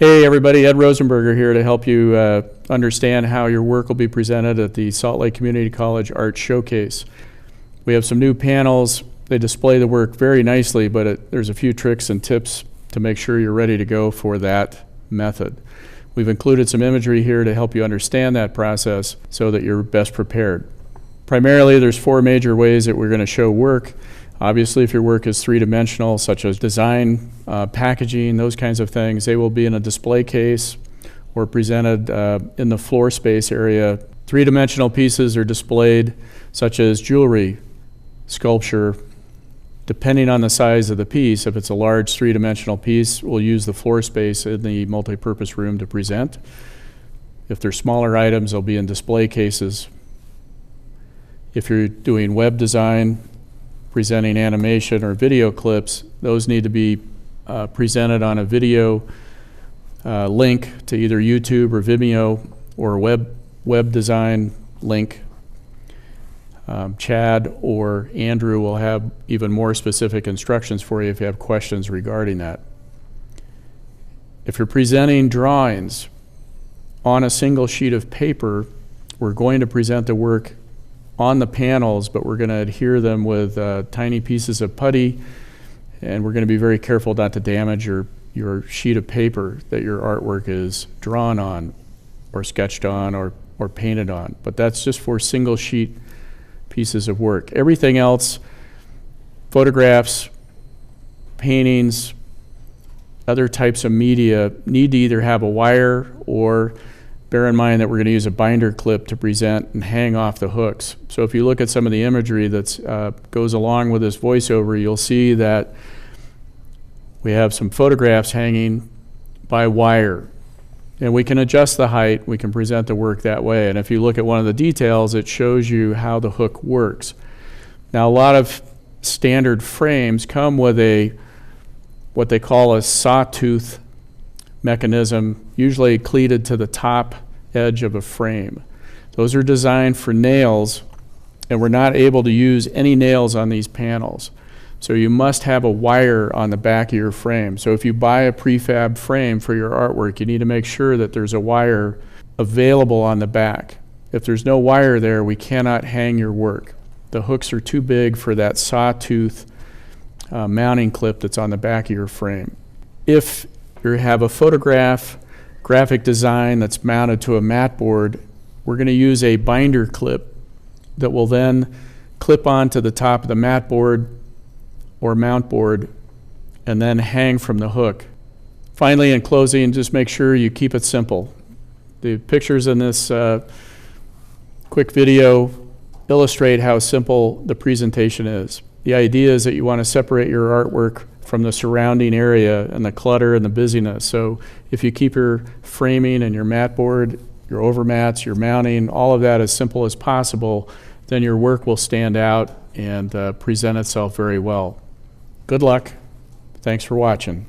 Hey everybody, Ed Rosenburger here to help you understand how your work will be presented at the Salt Lake Community College Art Showcase. We have some new panels. They display the work very nicely, but there's a few tricks and tips to make sure you're ready to go for that method. We've included some imagery here to help you understand that process so that you're best prepared. Primarily, there's four major ways that we're going to show work. Obviously, if your work is three-dimensional, such as design, packaging, those kinds of things, they will be in a display case or presented in the floor space area. Three-dimensional pieces are displayed, such as jewelry, sculpture. Depending on the size of the piece, if it's a large three-dimensional piece, we'll use the floor space in the multi-purpose room to present. If they're smaller items, they'll be in display cases. If you're doing web design, presenting animation or video clips, those need to be presented on a video link to either YouTube or Vimeo or a web design link. Chad or Andrew will have even more specific instructions for you if you have questions regarding that. If you're presenting drawings on a single sheet of paper, we're going to present the work on the panels, but we're going to adhere them with tiny pieces of putty, and we're going to be very careful not to damage your sheet of paper that your artwork is drawn on or sketched on or painted on. But that's just for single sheet pieces of work. Everything else, photographs, paintings, other types of media, need to either have a wire, or bear in mind that we're going to use a binder clip to present and hang off the hooks. So if you look at some of the imagery that goes along with this voiceover, you'll see that we have some photographs hanging by wire. And we can adjust the height, we can present the work that way. And if you look at one of the details, it shows you how the hook works. Now, a lot of standard frames come with what they call a sawtooth mechanism, usually cleated to the top edge of a frame. Those are designed for nails, and we're not able to use any nails on these panels. So you must have a wire on the back of your frame. So if you buy a prefab frame for your artwork, you need to make sure that there's a wire available on the back. If there's no wire there, we cannot hang your work. The hooks are too big for that sawtooth mounting clip that's on the back of your frame. If you have a graphic design that's mounted to a mat board, we're going to use a binder clip that will then clip onto the top of the mat board or mount board and then hang from the hook. Finally, in closing, just make sure you keep it simple. The pictures in this quick video illustrate how simple the presentation is. The idea is that you want to separate your artwork from the surrounding area and the clutter and the busyness. So if you keep your framing and your mat board, your overmats, your mounting, all of that as simple as possible, then your work will stand out and present itself very well. Good luck. Thanks for watching.